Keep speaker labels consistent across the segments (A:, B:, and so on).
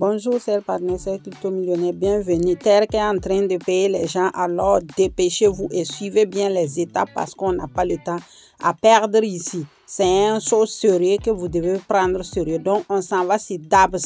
A: Bonjour, c'est le partenaire, c'est Crypto Millionnaire. Bienvenue. Terre qui est en train de payer les gens, alors dépêchez-vous et suivez bien les étapes parce qu'on n'a pas le temps à perdre ici. C'est un chose sérieux que vous devez prendre sérieux. Donc, on s'en va sur Dabs.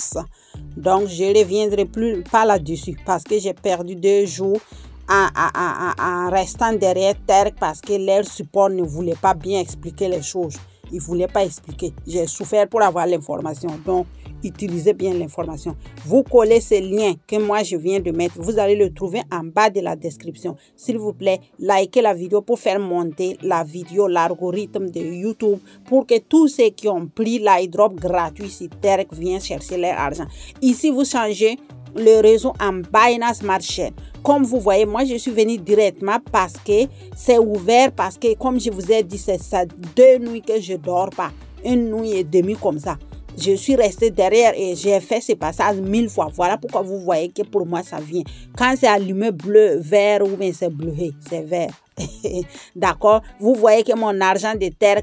A: Donc, je ne reviendrai plus pas là-dessus parce que j'ai perdu 2 jours en restant derrière Terre parce que leur support ne voulait pas bien expliquer les choses. Ils ne voulaient pas expliquer. J'ai souffert pour avoir l'information. Donc, utilisez bien l'information. Vous collez ce lien que moi je viens de mettre. Vous allez le trouver en bas de la description. S'il vous plaît, likez la vidéo pour faire monter la vidéo, l'algorithme de YouTube pour que tous ceux qui ont pris l'airdrop gratuit sur Terre viennent chercher leur argent. Ici, vous changez le réseau en Binance Smart Chain. Comme vous voyez, moi je suis venu directement parce que c'est ouvert, parce que comme je vous ai dit, c'est ça 2 nuits que je dors pas, 1 nuit et demie comme ça. Je suis resté derrière et j'ai fait ce passage 1000 fois. Voilà pourquoi vous voyez que pour moi ça vient. Quand c'est allumé bleu, vert ou bien c'est bleué, c'est vert. D'accord? Vous voyez que mon argent de Terre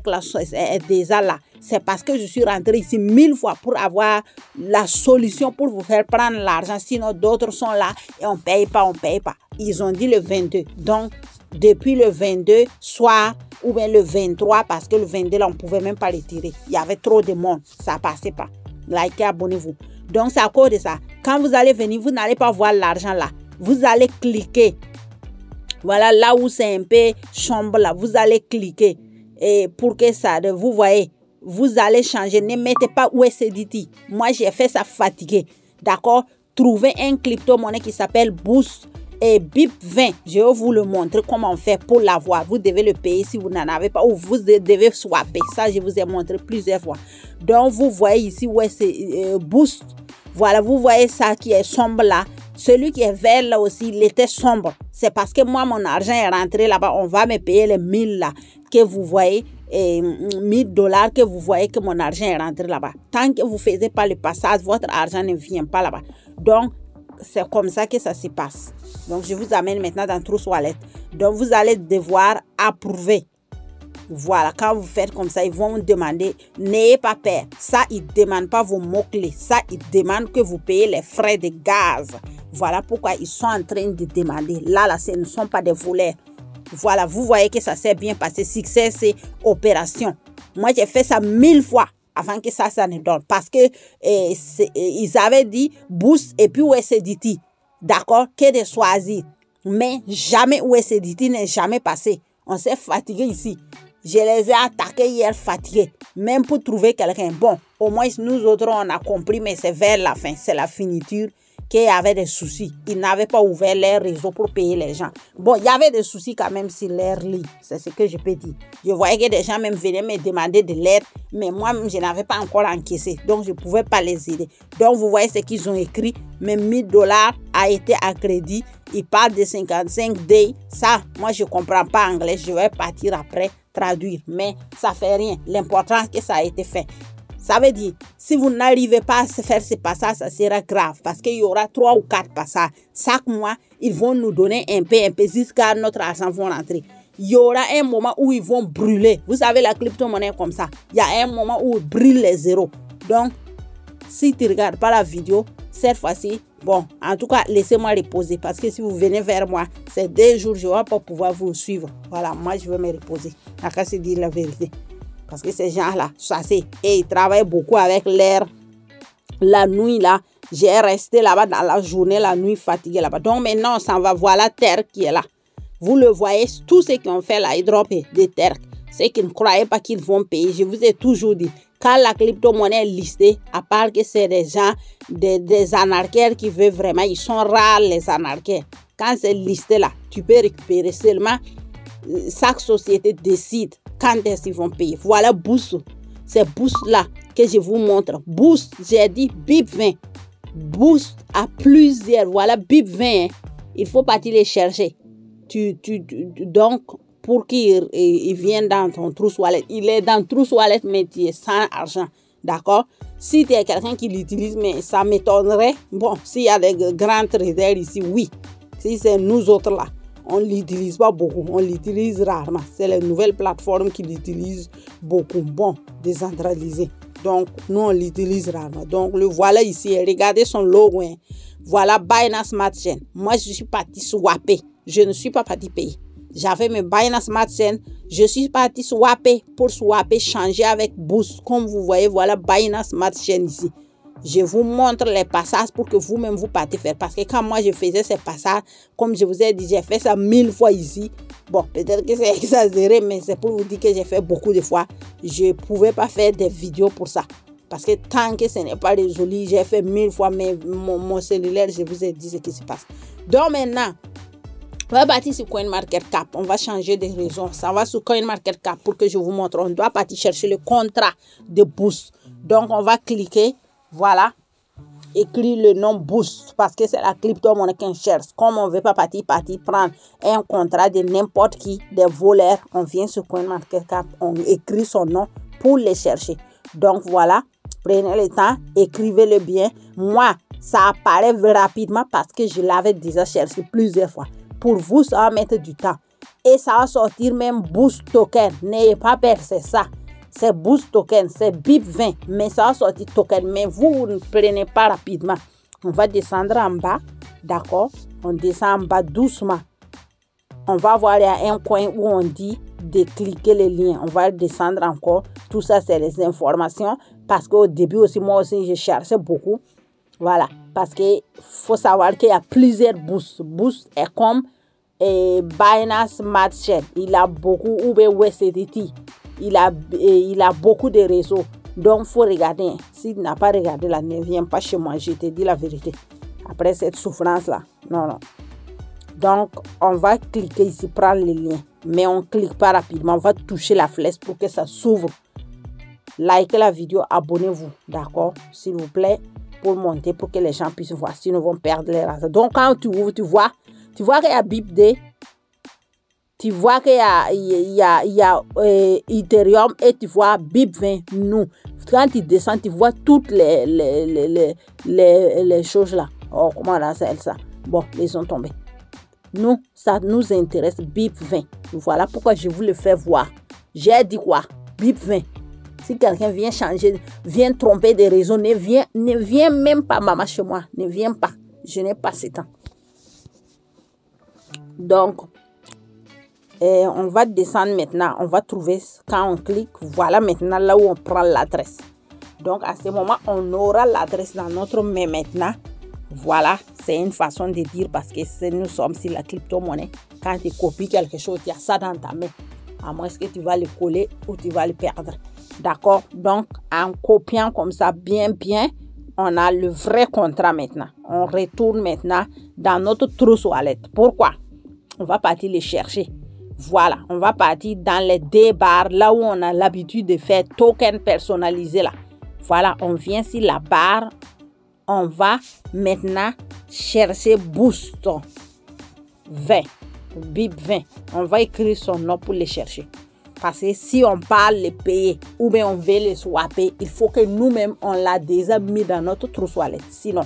A: est déjà là. C'est parce que je suis rentré ici 1000 fois pour avoir la solution pour vous faire prendre l'argent. Sinon, d'autres sont là et on ne paye pas, on ne paye pas. Ils ont dit le 22. Donc, depuis le 22 soir ou bien le 23, parce que le 22, là, on ne pouvait même pas les tirer. Il y avait trop de monde. Ça ne passait pas. Likez, abonnez-vous. Donc, c'est à cause de ça. Quand vous allez venir, vous n'allez pas voir l'argent là. Vous allez cliquer. Voilà, là où c'est un peu sombre là. Vous allez cliquer. Et pour que ça, vous voyez, vous allez changer. Ne mettez pas USDT. Moi, j'ai fait ça fatigué. D'accord? Trouvez un crypto-monnaie qui s'appelle Boost et BIP20. Je vais vous le montrer comment on fait pour l'avoir. Vous devez le payer si vous n'en avez pas ou vous devez swapper. Ça, je vous ai montré plusieurs fois. Donc, vous voyez ici où c'est Boost. Voilà, vous voyez ça qui est sombre là. Celui qui est vert là aussi, il était sombre. C'est parce que moi, mon argent est rentré là-bas. On va me payer les 1000 là que vous voyez. Et $1000 que vous voyez que mon argent est rentré là-bas. Tant que vous ne faites pas le passage, votre argent ne vient pas là-bas. Donc, c'est comme ça que ça se passe. Donc, je vous amène maintenant dans Trust Wallet. Donc, vous allez devoir approuver. Voilà, quand vous faites comme ça, ils vont vous demander, n'ayez pas peur. Ça, ils ne demandent pas vos mots-clés. Ça, ils demandent que vous payez les frais de gaz. Voilà pourquoi ils sont en train de demander. Là, ce ne sont pas des voleurs. Voilà, vous voyez que ça s'est bien passé. Succès, c'est opération. Moi, j'ai fait ça 1000 fois avant que ça ne donne. Parce que ils avaient dit Boost et puis USDT. D'accord? Que de choisir. Mais jamais USDT n'est jamais passé. On s'est fatigué ici. Je les ai attaqués hier fatigués. Même pour trouver quelqu'un. Bon, au moins nous autres, on a compris, mais c'est vers la fin. C'est la finiture qu'il y avait des soucis. Ils n'avaient pas ouvert leur réseau pour payer les gens. Bon, il y avait des soucis quand même sur leur lit. C'est ce que je peux dire. Je voyais que des gens même venaient me demander de l'aide. Mais moi-même, je n'avais pas encore encaissé. Donc, je ne pouvais pas les aider. Donc, vous voyez ce qu'ils ont écrit. Mais $1000 a été à crédit. Ils parlent de 55 days. Ça, moi, je ne comprends pas anglais. Je vais partir après traduire. Mais ça ne fait rien. L'important, c'est que ça a été fait. Ça veut dire, si vous n'arrivez pas à faire ce passage, ça sera grave. Parce qu'il y aura 3 ou 4 passages. Chaque mois, ils vont nous donner un peu, jusqu'à notre argent va rentrer. Il y aura un moment où ils vont brûler. Vous savez, la crypto-monnaie comme ça. Il y a un moment où ils brûlent les zéros. Donc, si tu ne regardes pas la vidéo, cette fois-ci, bon, en tout cas, laissez-moi reposer. Parce que si vous venez vers moi, c'est 2 jours, je ne vais pas pouvoir vous suivre. Voilà, moi, je vais me reposer. Je vais se dire la vérité. Parce que ces gens-là, chassés, et ils travaillent beaucoup avec l'air. La nuit, là, j'ai resté là-bas dans la journée, la nuit, fatigué là-bas. Donc maintenant, on s'en va voir la Terre qui est là. Vous le voyez, tous ceux qui ont fait l'airdrop de Terre, ceux qui ne croyaient pas qu'ils vont payer, je vous ai toujours dit, quand la crypto-monnaie est listée, à part que c'est des gens, des anarchaires qui veulent vraiment, ils sont rares les anarchaires. Quand c'est listé là, tu peux récupérer seulement, chaque société décide quand est-ce qu'ils vont payer. Voilà Boost. C'est Boost là que je vous montre. Boost, j'ai dit BIP20. Boost à plusieurs. Voilà BIP20. Il faut partir les chercher. Donc, pour qu'il vienne dans ton Trust Wallet. Il est dans Trust Wallet, mais tu es sans argent. D'accord? Si tu es quelqu'un qui l'utilise, mais ça m'étonnerait. Bon, s'il y a des grands traders ici, oui. Si c'est nous autres là. On ne l'utilise pas beaucoup, on l'utilise rarement. C'est les nouvelles plateformes qui l'utilisent beaucoup. Bon, décentralisé. Donc, nous, on l'utilise rarement. Donc, le voilà ici. Regardez son logo. Hein. Voilà Binance Smart Chain. Moi, je suis parti swapper. Je ne suis pas parti payer. J'avais mes Binance Smart Chain. Je suis parti swapper pour swapper, changer avec Boost. Comme vous voyez, voilà Binance Smart Chain ici. Je vous montre les passages pour que vous-même vous partez faire. Parce que quand moi je faisais ces passages, comme je vous ai dit, j'ai fait ça 1000 fois ici. Bon, peut-être que c'est exagéré, mais c'est pour vous dire que j'ai fait beaucoup de fois. Je ne pouvais pas faire des vidéos pour ça. Parce que tant que ce n'est pas résolu, j'ai fait 1000 fois, mais mon cellulaire, je vous ai dit ce qui se passe. Donc maintenant, on va partir sur CoinMarketCap. On va changer de raison. Ça va sur CoinMarketCap pour que je vous montre. On doit partir chercher le contrat de Boost. Donc on va cliquer. Voilà, écrit le nom Boost parce que c'est la crypto-monnaie qu'on cherche. Comme on ne veut pas partir prendre un contrat de n'importe qui, des voleurs, on vient sur CoinMarketCap, on écrit son nom pour les chercher. Donc voilà, prenez le temps, écrivez-le bien. Moi, ça apparaît rapidement parce que je l'avais déjà cherché plusieurs fois. Pour vous, ça va mettre du temps. Et ça va sortir même Boost Token. N'ayez pas peur, c'est ça. C'est Boost Token, c'est BIP20, mais ça va sortir token, mais vous ne prenez pas rapidement. On va descendre en bas, d'accord? On descend en bas doucement. On va voir, il y a un coin où on dit de cliquer les liens. On va descendre encore. Tout ça, c'est les informations. Parce qu'au début aussi, moi aussi, je cherchais beaucoup. Voilà, parce qu'il faut savoir qu'il y a plusieurs Boost. Boost est comme Binance Smart Chain. Il a beaucoup, ou USDT. Il a beaucoup de réseaux. Donc, il faut regarder. S'il n'a pas regardé là, ne viens pas chez moi. Je te dis la vérité. Après cette souffrance-là. Non, non. Donc, on va cliquer ici, prendre le lien. Mais on ne clique pas rapidement. On va toucher la flèche pour que ça s'ouvre. Likez la vidéo, abonnez-vous. D'accord? S'il vous plaît, pour monter, pour que les gens puissent voir. Sinon, ils vont perdre les races. Donc, quand tu ouvres, tu vois qu'il y a BIP2. Tu vois qu'il y a Ethereum et tu vois BIP20. Nous, quand tu descends, tu vois toutes les choses là. Oh, comment là, c'est ça? Bon, ils sont tombés. Nous, ça nous intéresse BIP20. Voilà pourquoi je vous le fais voir. J'ai dit quoi? BIP20. Si quelqu'un vient changer, vient tromper des réseaux, ne viens même pas, maman, chez moi. Ne viens pas. Je n'ai pas ce temps. Donc, on va descendre maintenant. On va trouver, quand on clique, voilà maintenant là où on prend l'adresse. Donc, à ce moment, on aura l'adresse dans notre main maintenant. Voilà, c'est une façon de dire parce que nous sommes sur la crypto-monnaie. Quand tu copies quelque chose, il y a ça dans ta main. À moins que tu vas le coller ou tu vas le perdre. D'accord? Donc, en copiant comme ça bien, on a le vrai contrat maintenant. On retourne maintenant dans notre trousse wallet. Pourquoi? On va partir le chercher. Voilà, on va partir dans les D-barres, là où on a l'habitude de faire token personnalisé là. Voilà, on vient sur la barre. On va maintenant chercher Boost 20, BIP20. On va écrire son nom pour le chercher. Parce que si on parle le payer ou bien on veut le swapper, il faut que nous-mêmes, on l'a déjà mis dans notre trousse wallet. Sinon,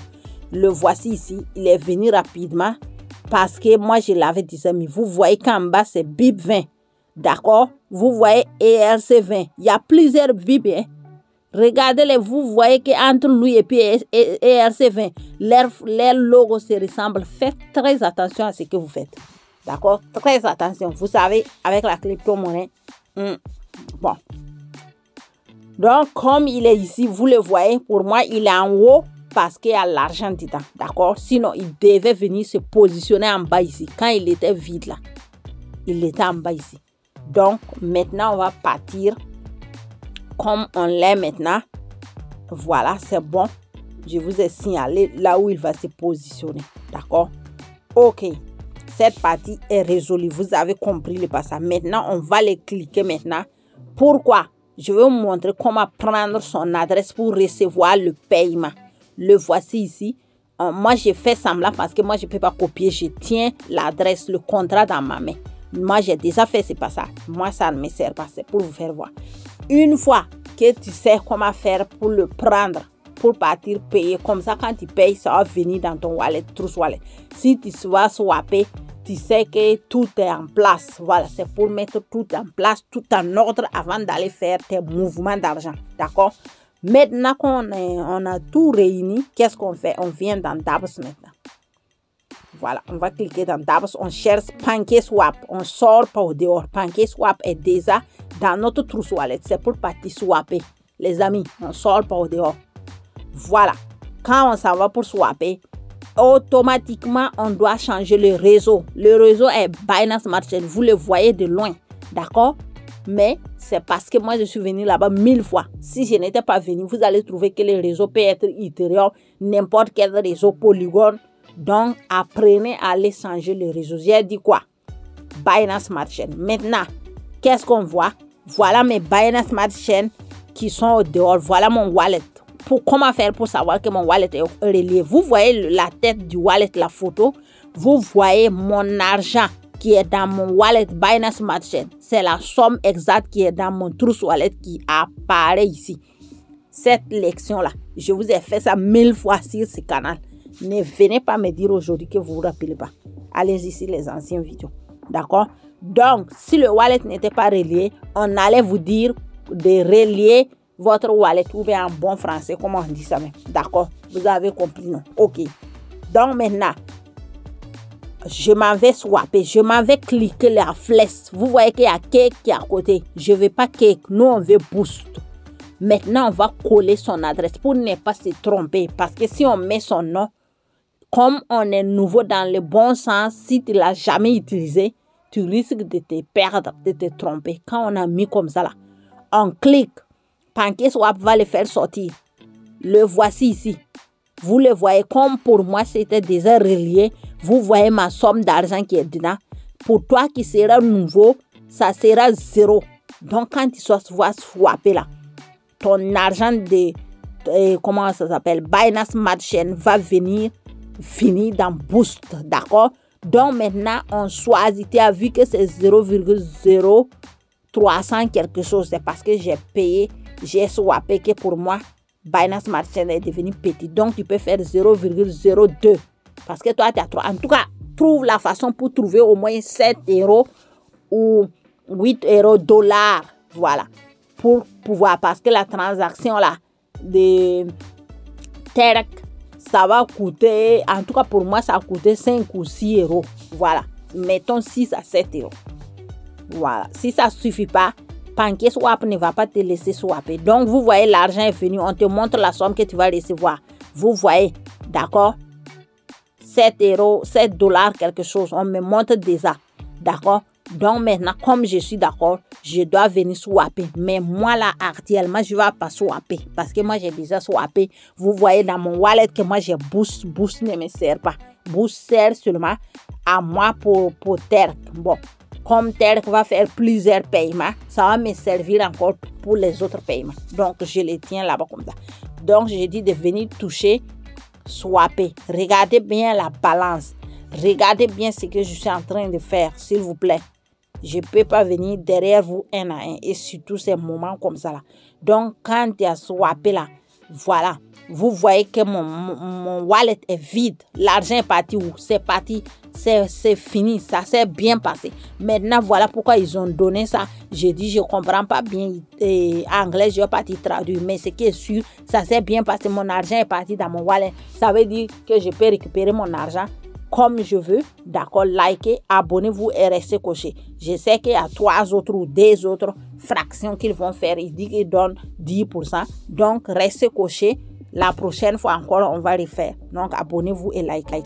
A: le voici ici, il est venu rapidement. Parce que moi, je l'avais déjà mis. Vous voyez qu'en bas, c'est BIP20. D'accord? Vous voyez ERC20. Il y a plusieurs BIP. Hein? Regardez-les. Vous voyez qu'entre lui et puis ERC20, leur logo se ressemble. Faites très attention à ce que vous faites. D'accord? Très attention. Vous savez, avec la crypto-monnaie. Bon. Donc, comme il est ici, vous le voyez. Pour moi, il est en haut. Parce qu'il y a l'argent dedans, d'accord? Sinon, il devait venir se positionner en bas ici. Quand il était vide là, il était en bas ici. Donc, maintenant, on va partir comme on l'est maintenant. Voilà, c'est bon. Je vous ai signalé là où il va se positionner, d'accord? Ok, cette partie est résolue. Vous avez compris le passage. Maintenant, on va les cliquer maintenant. Pourquoi? Je vais vous montrer comment prendre son adresse pour recevoir le paiement. Le voici ici. Moi, j'ai fait semblant parce que moi, je ne peux pas copier. Je tiens l'adresse, le contrat dans ma main. Moi, j'ai déjà fait ce passage. Moi, ça ne me sert pas. C'est pour vous faire voir. Une fois que tu sais comment faire pour le prendre, pour partir payer, comme ça, quand tu payes, ça va venir dans ton wallet, trousse wallet. Si tu vas swapper, tu sais que tout est en place. Voilà, c'est pour mettre tout en place, tout en ordre avant d'aller faire tes mouvements d'argent. D'accord? Maintenant qu'on a tout réuni, qu'est-ce qu'on fait? On vient dans Dabs maintenant. Voilà, on va cliquer dans Dabs, on cherche PancakeSwap, on sort par dehors. PancakeSwap est déjà dans notre trousse wallet, c'est pour partir swapper. Les amis, on sort par dehors. Voilà, quand on s'en va pour swapper, automatiquement, on doit changer le réseau. Le réseau est Binance Smart Chain, vous le voyez de loin, d'accord? Mais c'est parce que moi, je suis venu là-bas 1000 fois. Si je n'étais pas venu, vous allez trouver que le réseau peut être Ethereum, n'importe quel réseau Polygon. Donc, apprenez à aller changer le réseau. J'ai dit quoi? Binance Smart Chain. Maintenant, qu'est-ce qu'on voit? Voilà mes Binance Smart Chain qui sont au dehors. Voilà mon wallet. Comment faire pour savoir que mon wallet est relié? Vous voyez la tête du wallet, la photo. Vous voyez mon argent qui est dans mon wallet Binance Smart Chain. C'est la somme exacte qui est dans mon trousse wallet qui apparaît ici. Cette leçon-là, je vous ai fait ça 1000 fois sur ce canal. Ne venez pas me dire aujourd'hui que vous ne vous rappelez pas. Allez ici les anciennes vidéos. D'accord? Donc, si le wallet n'était pas relié, on allait vous dire de relier votre wallet ou bien en bon français, comment on dit ça même. D'accord? Vous avez compris, non? Ok. Donc maintenant, je m'en vais swapper. Je m'en vais cliquer la flèche. Vous voyez qu'il y a Cake qui est à côté. Je ne veux pas Cake. Nous, on veut Boost. Maintenant, on va coller son adresse pour ne pas se tromper. Parce que si on met son nom, comme on est nouveau dans le bon sens, si tu ne l'as jamais utilisé, tu risques de te perdre, de te tromper. Quand on a mis comme ça là, on clique. PancakeSwap va le faire sortir. Le voici ici. Vous le voyez comme pour moi, c'était déjà relié. Vous voyez ma somme d'argent qui est dedans. Pour toi qui sera nouveau, ça sera 0. Donc, quand tu vas swapper là, ton argent de, comment ça s'appelle, Binance Smart Chain va venir finir dans Boost, d'accord? Donc, maintenant, on choisit. Tu as vu que c'est 0,0300 quelque chose. C'est parce que j'ai payé, j'ai swappé que pour moi, Binance Smart Chain est devenu petit. Donc, tu peux faire 0,02. Parce que toi, tu as 3. En tout cas, trouve la façon pour trouver au moins 7 € ou 8 $. Voilà. Pour pouvoir, parce que la transaction là, de Terk, ça va coûter, en tout cas pour moi, ça a coûté 5 ou 6 €. Voilà. Mettons 6 à 7 €. Voilà. Si ça ne suffit pas, PancakeSwap ne va pas te laisser swapper. Donc, vous voyez, l'argent est venu. On te montre la somme que tu vas recevoir. Vous voyez, d'accord? 7 €, 7 $ quelque chose. On me montre déjà. D'accord? Donc, maintenant, comme je suis d'accord, je dois venir swapper. Mais moi, là, actuellement, je ne vais pas swapper. Parce que moi, j'ai déjà swappé. Vous voyez dans mon wallet que moi, j'ai Boost. Boost ne me sert pas. Boost sert seulement à moi pour Terk. Bon, comme Terk va faire plusieurs paiements, ça va me servir encore pour les autres paiements. Donc, je les tiens là-bas comme ça. Donc, j'ai dit de venir toucher, swapper. Regardez bien la balance. Regardez bien ce que je suis en train de faire, s'il vous plaît. Je ne peux pas venir derrière vous un à un. Et surtout ces moments comme ça là. Donc, quand tu as swappé là, voilà. Vous voyez que mon wallet est vide. L'argent est parti où? C'est parti. C'est fini. Ça s'est bien passé. Maintenant, voilà pourquoi ils ont donné ça. J'ai dit, je ne comprends pas bien anglais. Je vais partir traduire. Mais ce qui est sûr, ça s'est bien passé. Mon argent est parti dans mon wallet. Ça veut dire que je peux récupérer mon argent comme je veux. D'accord, likez, abonnez-vous et restez coché. Je sais qu'il y a 3 autres ou 2 autres fractions qu'ils vont faire. Ils disent qu'ils donnent 10%. Donc, restez coché. La prochaine fois encore, on va les faire. Donc, abonnez-vous et likez.